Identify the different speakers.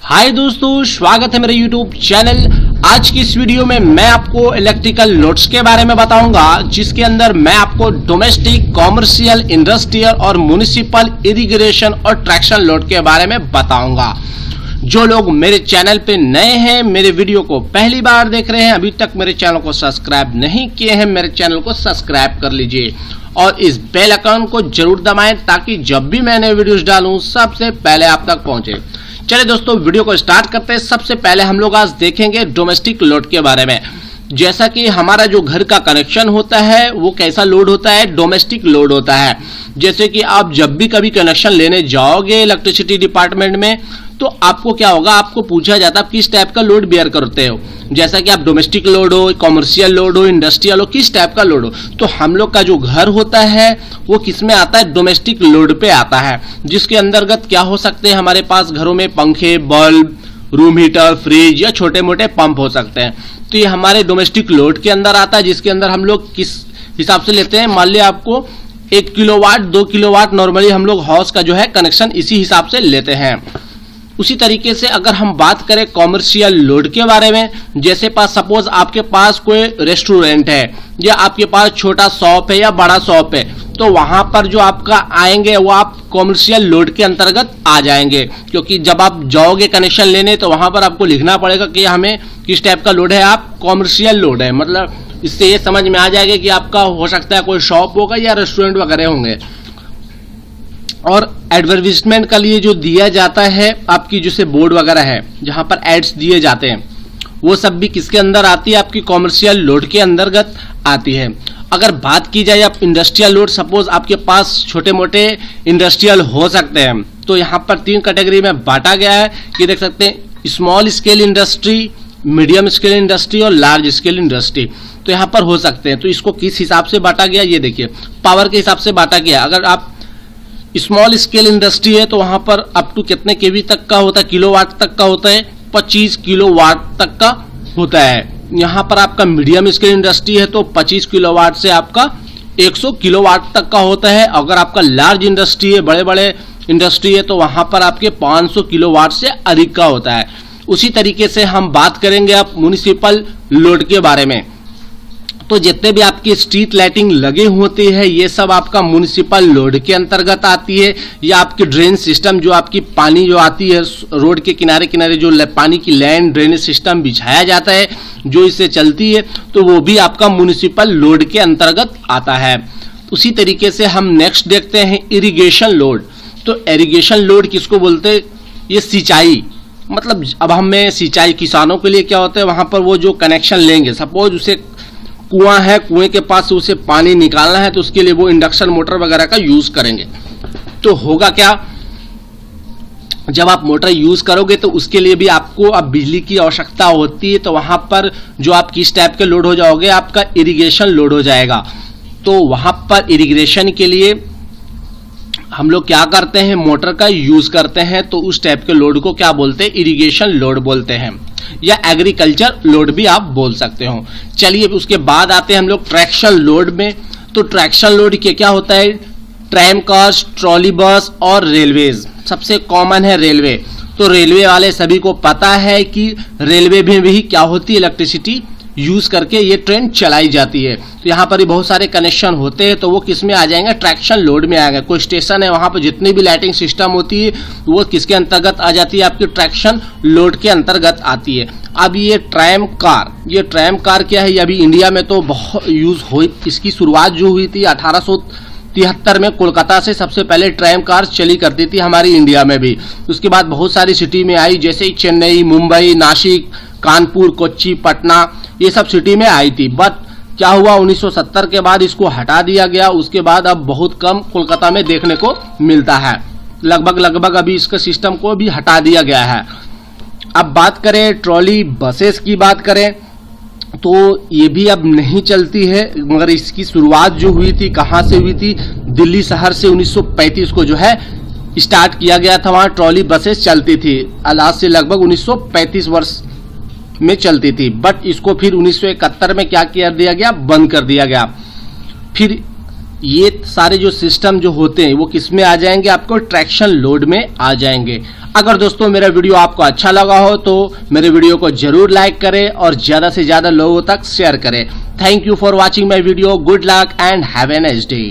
Speaker 1: हाय दोस्तों, स्वागत है मेरे YouTube चैनल। आज की इस वीडियो में मैं आपको इलेक्ट्रिकल लोड्स के बारे में बताऊंगा, जिसके अंदर मैं आपको डोमेस्टिक, कॉमर्शियल, इंडस्ट्रियल और म्युनिसिपल इरिगेशन और ट्रैक्शन लोड के बारे में बताऊंगा। जो लोग मेरे चैनल पे नए हैं, मेरे वीडियो को पहली बार देख रहे हैं, अभी तक मेरे चैनल को सब्सक्राइब नहीं किए हैं, मेरे चैनल को सब्सक्राइब कर लीजिए और इस बेल आइकन को जरूर दबाएं ताकि जब भी मैं नए वीडियोस डालूं सबसे पहले आप तक पहुंचे। चलिए दोस्तों, वीडियो को स्टार्ट करते हैं। सबसे पहले हम लोग आज देखेंगे डोमेस्टिक लोड के बारे में। जैसा कि हमारा जो घर का कनेक्शन होता है वो कैसा लोड होता है, डोमेस्टिक लोड होता है। जैसे कि आप जब भी कभी कनेक्शन लेने जाओगे इलेक्ट्रिसिटी डिपार्टमेंट में, तो आपको क्या होगा, आपको पूछा जाता है किस टाइप का लोड बेयर करते हो। जैसा कि आप डोमेस्टिक लोड हो, कॉमर्शियल लोड हो, इंडस्ट्रियल हो, किस टाइप का लोड हो। तो हम लोग का जो घर होता है वो किस में आता है, डोमेस्टिक लोड पे आता है, जिसके अंतर्गत क्या हो सकते हैं, हमारे पास घरों में पंखे, बल्ब, रूम हीटर, फ्रिज या छोटे मोटे पंप हो सकते हैं। तो ये हमारे डोमेस्टिक लोड के अंदर आता है, जिसके अंदर हम लोग किस हिसाब से लेते हैं। मान लिया आपको 1 किलोवाट, 2 किलोवाट नॉर्मली हम लोग हाउस का जो है कनेक्शन इसी हिसाब से लेते हैं। उसी तरीके से अगर हम बात करें कॉमर्शियल लोड के बारे में, जैसे सपोज आपके पास कोई रेस्टोरेंट है या आपके पास छोटा शॉप है या बड़ा शॉप है, तो वहां पर जो आपका आएंगे वो आप कॉमर्शियल लोड के अंतर्गत आ जाएंगे। क्योंकि जब आप जाओगे कनेक्शन लेने तो वहां पर आपको लिखना पड़ेगा कि हमें किस टाइप का लोड है, आप कॉमर्शियल लोड है। मतलब इससे ये समझ में आ जाएगा कि आपका हो सकता है कोई शॉप होगा या रेस्टोरेंट वगैरह होंगे। और एडवर्टाइजमेंट का लिए जो दिया जाता है आपकी जैसे बोर्ड वगैरह है जहां पर एड्स दिए जाते हैं, वो सब भी किसके अंदर आती है, आपकी कॉमर्शियल लोड के अंतर्गत आती है। अगर बात की जाए आप इंडस्ट्रियल लोड, सपोज आपके पास छोटे मोटे इंडस्ट्रियल हो सकते हैं, तो यहाँ पर 3 कैटेगरी में बांटा गया है कि देख सकते हैं, small scale industry, medium scale industry और लार्ज स्केल इंडस्ट्री। तो यहाँ पर हो सकते हैं। तो इसको किस हिसाब से बांटा गया, ये देखिए, पावर के हिसाब से बांटा गया। अगर आप स्मॉल स्केल इंडस्ट्री है तो वहां पर अप टू कितने केवी तक का होता है, किलोवाट तक का होता है, 25 किलोवाट तक का होता है। यहाँ पर आपका मीडियम स्केल इंडस्ट्री है तो 25 किलोवाट से आपका 100 किलोवाट तक का होता है। अगर आपका लार्ज इंडस्ट्री है, बड़े बड़े इंडस्ट्री है, तो वहां पर आपके 500 किलोवाट से अधिक का होता है। उसी तरीके से हम बात करेंगे आप म्युनिसिपल लोड के बारे में। तो जितने भी आपकी स्ट्रीट लाइटिंग लगे होते हैं, ये सब आपका म्युनिसिपल लोड के अंतर्गत आती है। या आपकी ड्रेन सिस्टम, जो आपकी पानी जो आती है रोड के किनारे किनारे, जो पानी की लाइन ड्रेनेज सिस्टम बिछाया जाता है, जो इससे चलती है, तो वो भी आपका म्युनिसिपल लोड के अंतर्गत आता है। उसी तरीके से हम नेक्स्ट देखते हैं इरिगेशन लोड। तो इरिगेशन लोड किसको बोलते हैं, ये सिंचाई, मतलब अब हमें सिंचाई, किसानों के लिए क्या होता है, वहां पर वो जो कनेक्शन लेंगे, सपोज उसे कुआं है, कुएं के पास से उसे पानी निकालना है, तो उसके लिए वो इंडक्शन मोटर वगैरह का यूज करेंगे। तो होगा क्या, जब आप मोटर यूज करोगे तो उसके लिए भी आपको अब बिजली की आवश्यकता होती है। तो वहां पर जो आप किस टाइप के लोड हो जाओगे, आपका इरिगेशन लोड हो जाएगा। तो वहां पर इरिगेशन के लिए हम लोग क्या करते हैं, मोटर का यूज करते हैं। तो उस टाइप के लोड को क्या बोलते हैं, इरिगेशन लोड बोलते हैं, या एग्रीकल्चर लोड भी आप बोल सकते हो। चलिए उसके बाद आते हैं हम लोग ट्रैक्शन लोड में। तो ट्रैक्शन लोड के क्या होता है, ट्रैम कार्स, ट्रॉली बस और रेलवेज। सबसे कॉमन है रेलवे। तो रेलवे वाले सभी को पता है कि रेलवे में भी क्या होती है, इलेक्ट्रिसिटी यूज करके ये ट्रेन चलाई जाती है। तो यहाँ पर भी बहुत सारे कनेक्शन होते हैं, तो वो किस में आ जाएंगे, ट्रैक्शन लोड में आएगा। कोई स्टेशन है, वहां पर जितनी भी लाइटिंग सिस्टम होती है वो किसके अंतर्गत आ जाती है, आपकी ट्रैक्शन लोड के अंतर्गत आती है। अब ये ट्रैम कार, ये ट्रैम कार क्या है, ये अभी इंडिया में तो बहुत यूज हुई। इसकी शुरुआत जो हुई थी 1873 में, कोलकाता से सबसे पहले ट्रैम कार चली करती थी हमारी इंडिया में भी। उसके बाद बहुत सारी सिटी में आई, जैसे चेन्नई, मुंबई, नासिक, कानपुर, कोच्चि, पटना, ये सब सिटी में आई थी। बट क्या हुआ, 1970 के बाद इसको हटा दिया गया। उसके बाद अब बहुत कम कोलकाता में देखने को मिलता है, लगभग अभी इसका सिस्टम को भी हटा दिया गया है। अब बात करें ट्रॉली बसेस की बात करें, तो ये भी अब नहीं चलती है। मगर इसकी शुरुआत जो हुई थी, कहाँ से हुई थी, दिल्ली शहर से 1935 को जो है स्टार्ट किया गया था। वहां ट्रॉली बसेस चलती थी, आज से लगभग 1935 वर्ष में चलती थी। बट इसको फिर 1971 में क्या किया दिया गया, बंद कर दिया गया। फिर ये सारे जो सिस्टम जो होते हैं वो किस में आ जाएंगे, आपको ट्रैक्शन लोड में आ जाएंगे। अगर दोस्तों मेरा वीडियो आपको अच्छा लगा हो तो मेरे वीडियो को जरूर लाइक करें और ज्यादा से ज्यादा लोगों तक शेयर करें। Thank you for watching my video. Good luck and have a nice day.